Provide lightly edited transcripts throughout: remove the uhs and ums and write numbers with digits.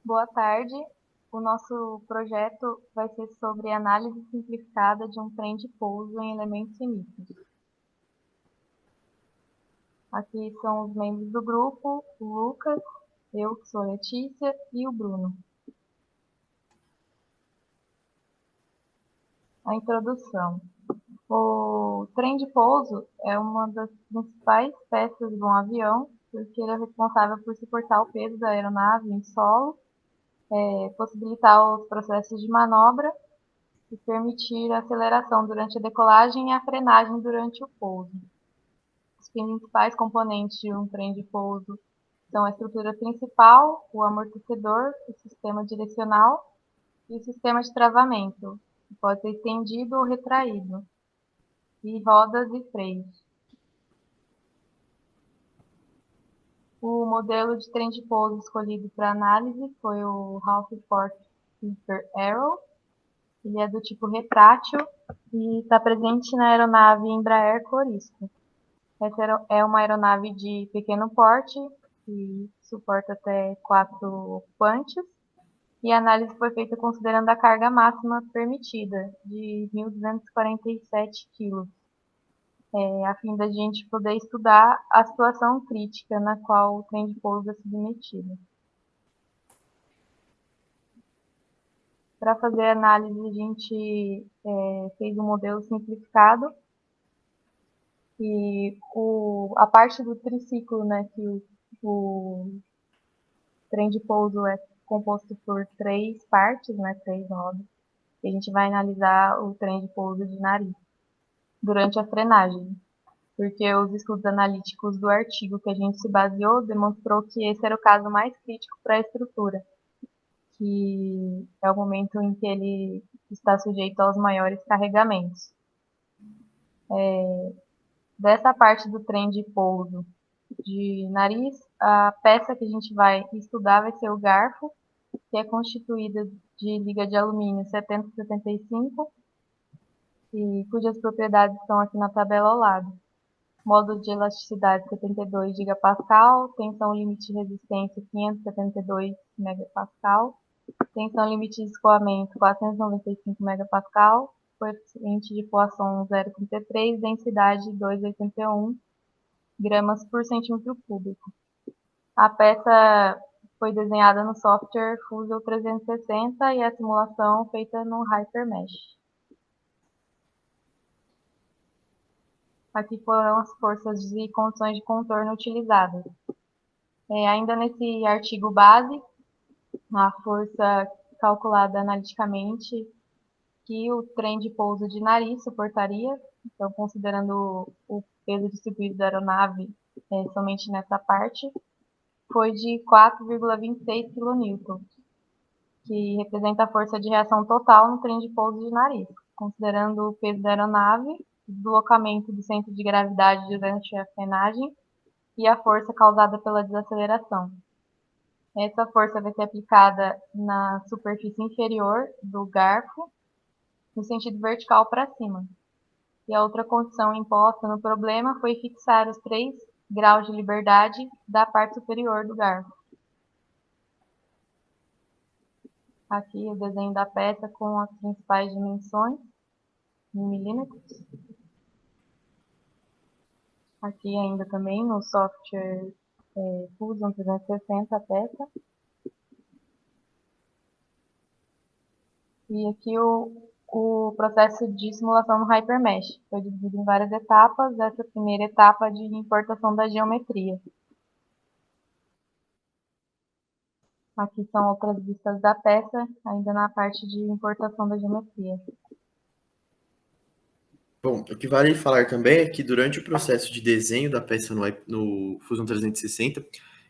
Boa tarde. O nosso projeto vai ser sobre análise simplificada de um trem de pouso em elementos finitos. Aqui são os membros do grupo, o Lucas, eu que sou a Letícia e o Bruno. A introdução. O trem de pouso é uma das principais peças de um avião, porque ele é responsável por suportar o peso da aeronave em solo, possibilitar os processos de manobra e permitir a aceleração durante a decolagem e a frenagem durante o pouso. Os principais componentes de um trem de pouso são a estrutura principal, o amortecedor, o sistema direcional e o sistema de travamento, que pode ser estendido ou retraído, e rodas e freios. O modelo de trem de pouso escolhido para análise foi o Halford Clipper Arrow. Ele é do tipo retrátil e está presente na aeronave Embraer Corisco. Essa é uma aeronave de pequeno porte, que suporta até 4 ocupantes, e a análise foi feita considerando a carga máxima permitida, de 1.247 kg, a fim da gente poder estudar a situação crítica na qual o trem de pouso é submetido. Para fazer a análise, a gente fez um modelo simplificado, e a parte do triciclo, né, que o trem de pouso é composto por 3 partes, né, 3 rodas, e a gente vai analisar o trem de pouso de nariz durante a frenagem, porque os estudos analíticos do artigo que a gente se baseou demonstrou que esse era o caso mais crítico para a estrutura, que é o momento em que ele está sujeito aos maiores carregamentos. Dessa parte do trem de pouso de nariz, a peça que a gente vai estudar vai ser o garfo, que é constituída de liga de alumínio 7075, e cujas propriedades estão aqui na tabela ao lado. Módulo de elasticidade 72 gigapascal, tensão limite de resistência 572 megapascal, tensão limite de escoamento 495 megapascal, coeficiente de coação 0,33, densidade 2,81 gramas por centímetro cúbico. A peça foi desenhada no software Fusion 360 e a simulação feita no HyperMesh. Aqui foram as forças e condições de contorno utilizadas. Ainda nesse artigo base, a força calculada analiticamente que o trem de pouso de nariz suportaria, então considerando o peso distribuído da aeronave somente nessa parte, foi de 4,26 kN, que representa a força de reação total no trem de pouso de nariz, considerando o peso da aeronave, o deslocamento do centro de gravidade durante a frenagem e a força causada pela desaceleração. Essa força vai ser aplicada na superfície inferior do garfo, no sentido vertical para cima. E a outra condição imposta no problema foi fixar os 3 graus de liberdade da parte superior do garfo. Aqui o desenho da peça com as principais dimensões em milímetros. Aqui ainda também no software Fusion 360 a peça. E aqui o processo de simulação no HyperMesh foi dividido em várias etapas. Essa primeira etapa de importação da geometria. Aqui são outras vistas da peça, ainda na parte de importação da geometria. Bom, o que vale falar também é que durante o processo de desenho da peça no Fusion 360,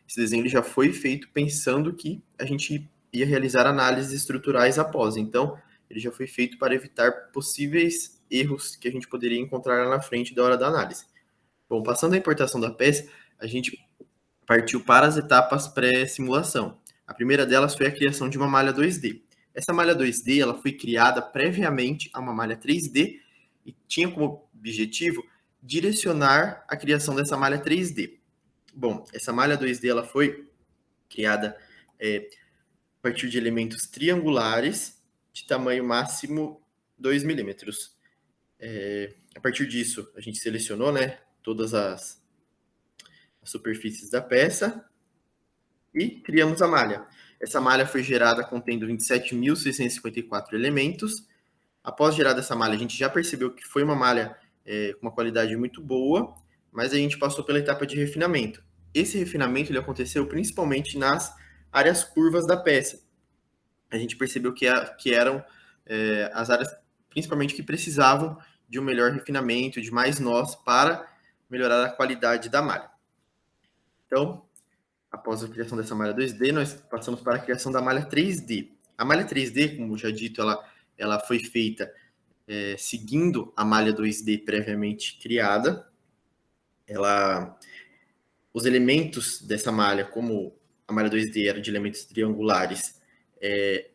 esse desenho ele já foi feito pensando que a gente ia realizar análises estruturais após. Então, ele já foi feito para evitar possíveis erros que a gente poderia encontrar lá na frente da hora da análise. Bom, passando a importação da peça, a gente partiu para as etapas pré-simulação. A primeira delas foi a criação de uma malha 2D. Essa malha 2D ela foi criada previamente a uma malha 3D e tinha como objetivo direcionar a criação dessa malha 3D. Bom, essa malha 2D ela foi criada a partir de elementos triangulares de tamanho máximo 2 milímetros. A partir disso, a gente selecionou, né, todas as superfícies da peça e criamos a malha. Essa malha foi gerada contendo 27.654 elementos. Após gerada essa malha, a gente já percebeu que foi uma malha com uma qualidade muito boa, mas a gente passou pela etapa de refinamento. Esse refinamento ele aconteceu principalmente nas áreas curvas da peça. A gente percebeu que eram as áreas, principalmente, que precisavam de um melhor refinamento, de mais nós, para melhorar a qualidade da malha. Então, após a criação dessa malha 2D, nós passamos para a criação da malha 3D. A malha 3D, como já dito, ela foi feita seguindo a malha 2D previamente criada. Os elementos dessa malha, como a malha 2D era de elementos triangulares,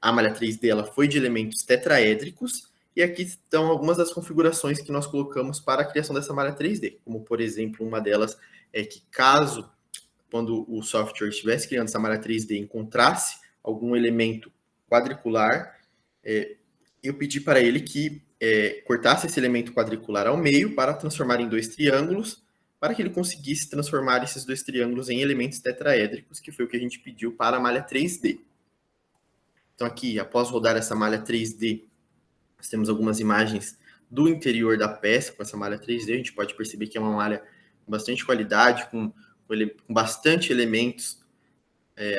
a malha 3D ela foi de elementos tetraédricos, e aqui estão algumas das configurações que nós colocamos para a criação dessa malha 3D, como, por exemplo, uma delas é que caso, quando o software estivesse criando essa malha 3D, encontrasse algum elemento quadricular, eu pedi para ele que cortasse esse elemento quadricular ao meio para transformar em 2 triângulos, para que ele conseguisse transformar esses 2 triângulos em elementos tetraédricos, que foi o que a gente pediu para a malha 3D. Então aqui, após rodar essa malha 3D, nós temos algumas imagens do interior da peça com essa malha 3D. A gente pode perceber que é uma malha com bastante qualidade, com bastante elementos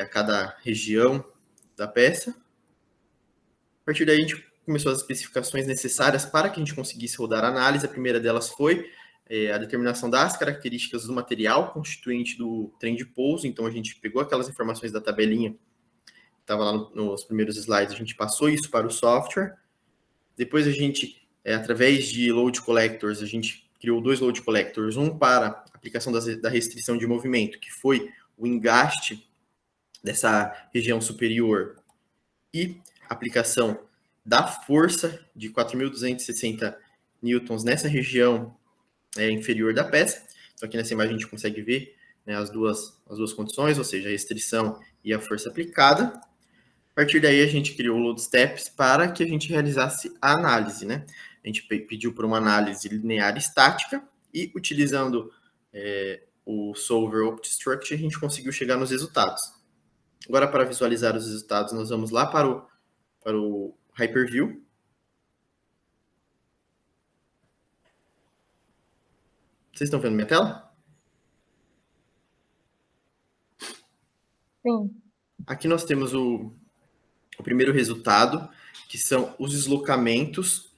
a cada região da peça. A partir daí, a gente começou as especificações necessárias para que a gente conseguisse rodar a análise. A primeira delas foi a determinação das características do material constituinte do trem de pouso. Então, a gente pegou aquelas informações da tabelinha que estava lá nos primeiros slides, a gente passou isso para o software. Depois, a gente, através de load collectors, a gente criou 2 load collectors, um para aplicação da restrição de movimento, que foi o engaste dessa região superior, e aplicação da força de 4.260 newtons nessa região inferior da peça. Então, aqui nessa imagem a gente consegue ver, né, as duas condições, ou seja, a restrição e a força aplicada. A partir daí, a gente criou o load steps para que a gente realizasse a análise, né? A gente pediu por uma análise linear estática e, utilizando o Solver OptiStruct, a gente conseguiu chegar nos resultados. Agora, para visualizar os resultados, nós vamos lá para o Hyperview. Vocês estão vendo minha tela? Sim. Aqui nós temos o primeiro resultado, que são os deslocamentos.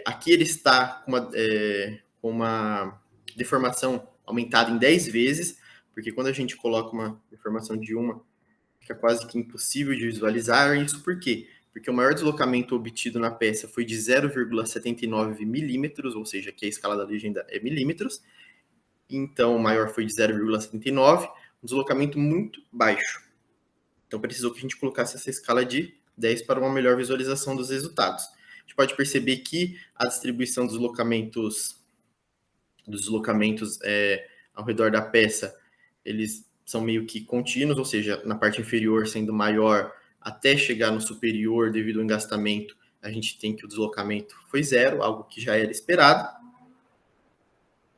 Aqui ele está com uma deformação aumentada em 10 vezes, porque quando a gente coloca uma deformação de uma, fica quase que impossível de visualizar. Isso por quê? Porque o maior deslocamento obtido na peça foi de 0,79 milímetros, ou seja, aqui a escala da legenda é milímetros. Então, o maior foi de 0,79, um deslocamento muito baixo. Então, precisou que a gente colocasse essa escala de 10 para uma melhor visualização dos resultados. A gente pode perceber que a distribuição dos deslocamentos ao redor da peça, eles são meio que contínuos, ou seja, na parte inferior sendo maior até chegar no superior devido ao engastamento, a gente tem que o deslocamento foi 0, algo que já era esperado.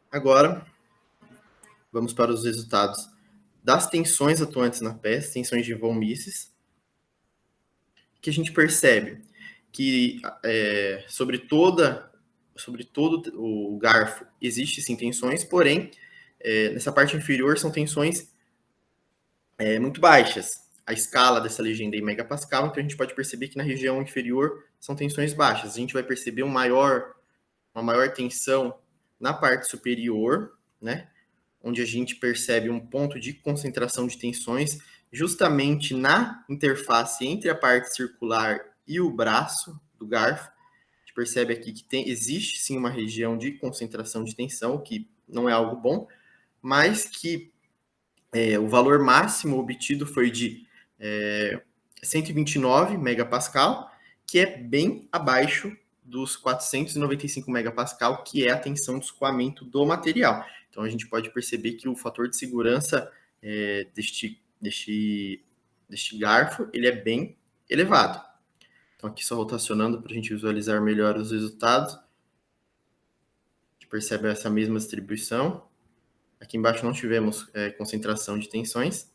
Agora, vamos para os resultados das tensões atuantes na peça, tensões de von Mises, que a gente percebe que sobre todo o garfo existe sim tensões, porém, nessa parte inferior são tensões muito baixas. A escala dessa legenda é em megapascal, então a gente pode perceber que na região inferior são tensões baixas. A gente vai perceber uma maior tensão na parte superior, né? Onde a gente percebe um ponto de concentração de tensões justamente na interface entre a parte circular e o braço do garfo. A gente percebe aqui que existe sim uma região de concentração de tensão, que não é algo bom, mas que o valor máximo obtido foi de 129 megapascal, que é bem abaixo dos 495 megapascal, que é a tensão de escoamento do material. Então, a gente pode perceber que o fator de segurança deste deste garfo, ele é bem elevado. Então, aqui só rotacionando para a gente visualizar melhor os resultados. A gente percebe essa mesma distribuição. Aqui embaixo não tivemos concentração de tensões.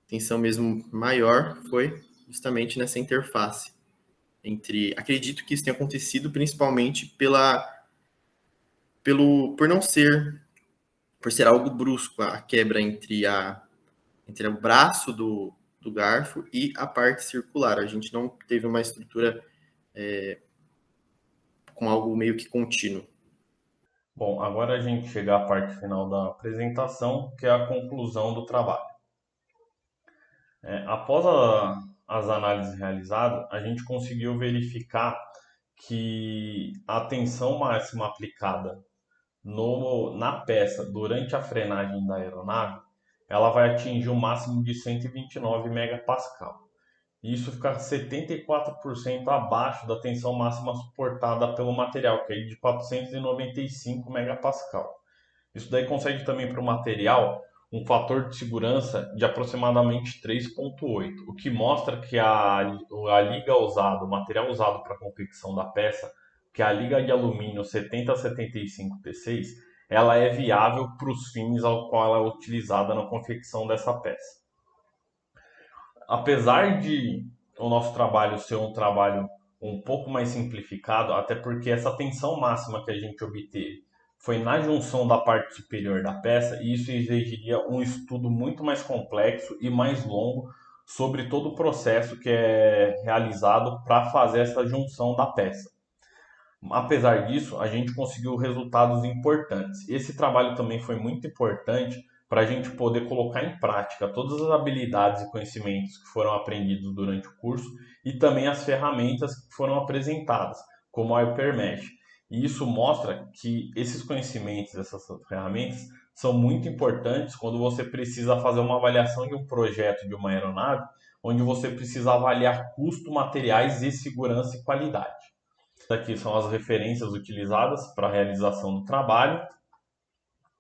A tensão mesmo maior foi justamente nessa interface entre... Acredito que isso tenha acontecido principalmente por não ser... Por ser algo brusco, a quebra entre o braço do garfo e a parte circular. A gente não teve uma estrutura com algo meio que contínuo. Bom, agora a gente chega à parte final da apresentação, que é a conclusão do trabalho. Após as análises realizadas, a gente conseguiu verificar que a tensão máxima aplicada na peça durante a frenagem da aeronave, ela vai atingir um máximo de 129 megapascal. Isso fica 74% abaixo da tensão máxima suportada pelo material, que é de 495 megapascal. Isso daí consegue também para o material um fator de segurança de aproximadamente 3,8, o que mostra que a liga usada, o material usado para a confecção da peça, que é a liga de alumínio 7075 P6, ela é viável para os fins ao qual ela é utilizada na confecção dessa peça. Apesar de o nosso trabalho ser um trabalho um pouco mais simplificado, até porque essa tensão máxima que a gente obteve foi na junção da parte superior da peça, e isso exigiria um estudo muito mais complexo e mais longo sobre todo o processo que é realizado para fazer essa junção da peça. Apesar disso, a gente conseguiu resultados importantes. Esse trabalho também foi muito importante para a gente poder colocar em prática todas as habilidades e conhecimentos que foram aprendidos durante o curso e também as ferramentas que foram apresentadas, como a Hypermesh. E isso mostra que esses conhecimentos, essas ferramentas, são muito importantes quando você precisa fazer uma avaliação de um projeto de uma aeronave, onde você precisa avaliar custo, materiais e segurança e qualidade. Aqui são as referências utilizadas para a realização do trabalho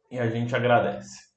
e a gente agradece.